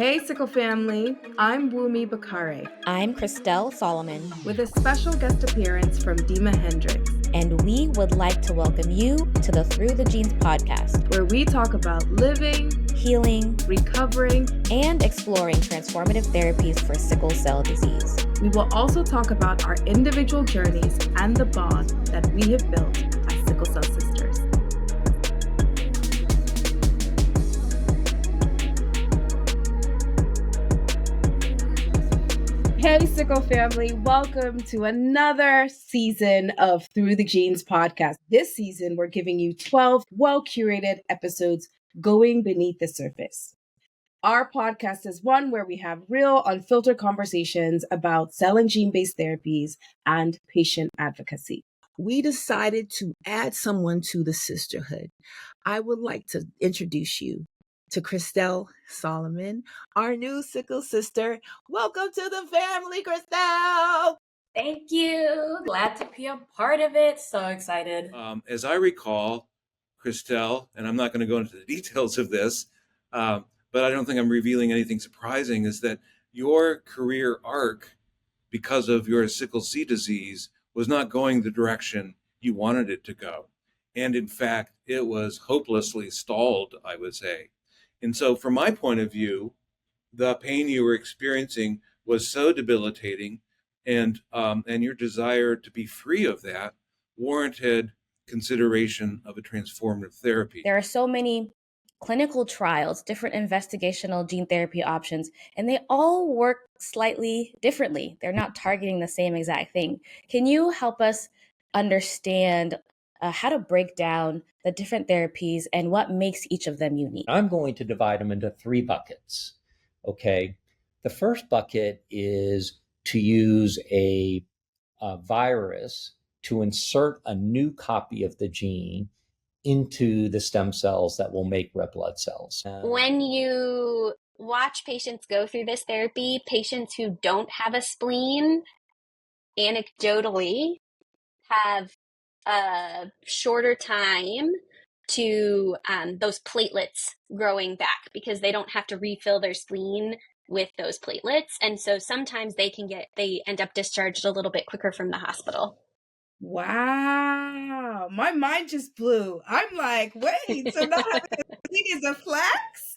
Hey, Sickle family. I'm Wunmi Bakare. I'm Christelle, Salomon. With a special guest appearance from Dima Hendricks. And we would like to welcome you to the Through the Genes podcast, where we talk about living, healing, recovering, and exploring transformative therapies for sickle cell disease. We will also talk about our individual journeys and the bond that we have built as sickle cell sisters. Hey, Sickle family. Welcome to another season of Through the Genes podcast. This season, we're giving you 12 well-curated episodes going beneath the surface. Our podcast is one where we have real, unfiltered conversations about cell and gene-based therapies and patient advocacy. We decided to add someone to the sisterhood. I would like to introduce you to Christelle Salomon, our new sickle sister. Welcome to the family, Christelle. Thank you. Glad to be a part of it. So excited. As I recall, Christelle, and I'm not going to go into the details of this, but I don't think I'm revealing anything surprising, is that your career arc, because of your sickle cell disease, was not going the direction you wanted it to go. And in fact, it was hopelessly stalled, I would say. And so from my point of view, the pain you were experiencing was so debilitating, and your desire to be free of that warranted consideration of a transformative therapy. There are so many clinical trials, different investigational gene therapy options, and they all work slightly differently. They're not targeting the same exact thing. Can you help us understand how to break down the different therapies and what makes each of them unique? I'm going to divide them into three buckets. Okay. The first bucket is to use a virus to insert a new copy of the gene into the stem cells that will make red blood cells. When you watch patients go through this therapy, patients who don't have a spleen, anecdotally, have a shorter time to those platelets growing back because they don't have to refill their spleen with those platelets. And so sometimes they end up discharged a little bit quicker from the hospital. Wow. My mind just blew. I'm like, wait, so not having a spleen is a flex?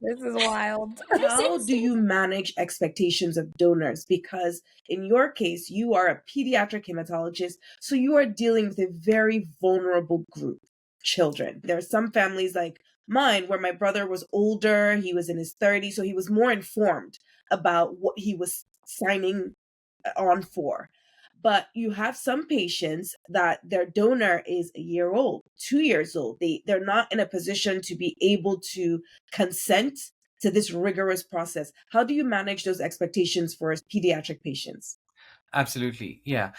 This is wild. How do you manage expectations of donors? Because in your case, you are a pediatric hematologist, so you are dealing with a very vulnerable group, children. There are some families like mine where my brother was older, he was in his 30s, so he was more informed about what he was signing on for. But you have some patients that their donor is a year old, 2 years old. They're not in a position to be able to consent to this rigorous process. How do you manage those expectations for pediatric patients? Absolutely. Yeah.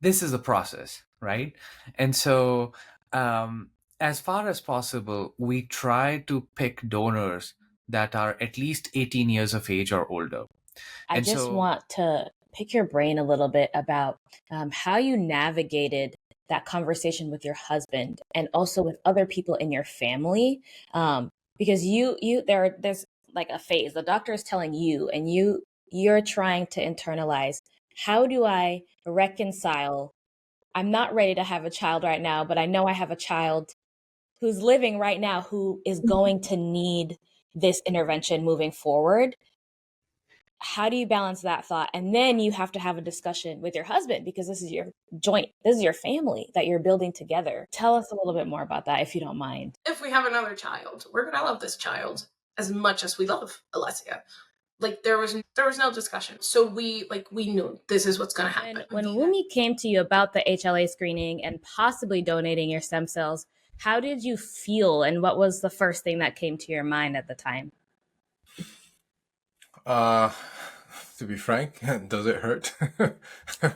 This is a process, right? And so as far as possible, we try to pick donors that are at least 18 years of age or older. I just want to pick your brain a little bit about how you navigated that conversation with your husband and also with other people in your family, because there's like a phase. The doctor is telling you, and you're trying to internalize. How do I reconcile? I'm not ready to have a child right now, but I know I have a child who's living right now who is going to need this intervention moving forward. How do you balance that thought? And then you have to have a discussion with your husband because this is your family that you're building together. Tell us a little bit more about that, if you don't mind. If we have another child, we're going to love this child as much as we love Alessia. Like there was no discussion. So we knew this is what's going to happen. When Wunmi came to you about the HLA screening and possibly donating your stem cells, how did you feel? And what was the first thing that came to your mind at the time? To be frank, does it hurt?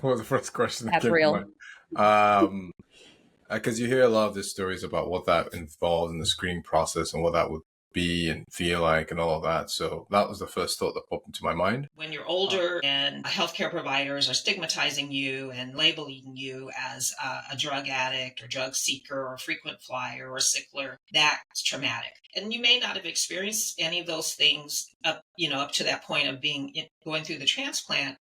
Was the first question. That's real. Because you hear a lot of these stories about what that involves in the screening process and what that would be and feel like and all of that. So that was the first thought that popped into my mind. When you're older and healthcare providers are stigmatizing you and labeling you as a drug addict or drug seeker or frequent flyer or sickler, that's traumatic. And you may not have experienced any of those things up to that point of going through the transplant,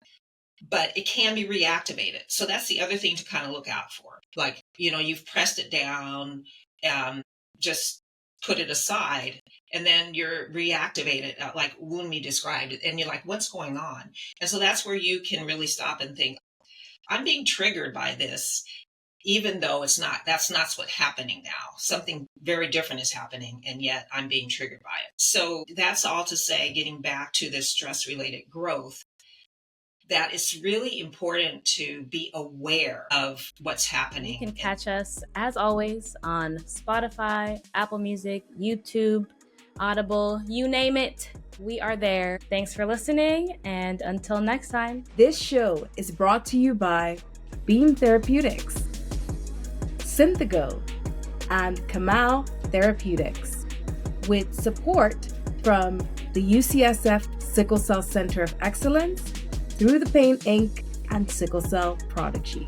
but it can be reactivated. So that's the other thing to kind of look out for. Like, you've pressed it down, just put it aside, and then you're reactivated, like Wunmi described it, and you're like, what's going on? And so that's where you can really stop and think, I'm being triggered by this, even though that's not what's happening now. Something very different is happening, and yet I'm being triggered by it. So that's all to say, getting back to this stress-related growth, that it's really important to be aware of what's happening. You can catch us, as always, on Spotify, Apple Music, YouTube, Audible, you name it. We are there. Thanks for listening, and until next time. This show is brought to you by Beam Therapeutics, Synthego, and Kamau Therapeutics, with support from the UCSF Sickle Cell Center of Excellence, Through the Pain Inc., and Sickle Cell Prodigy.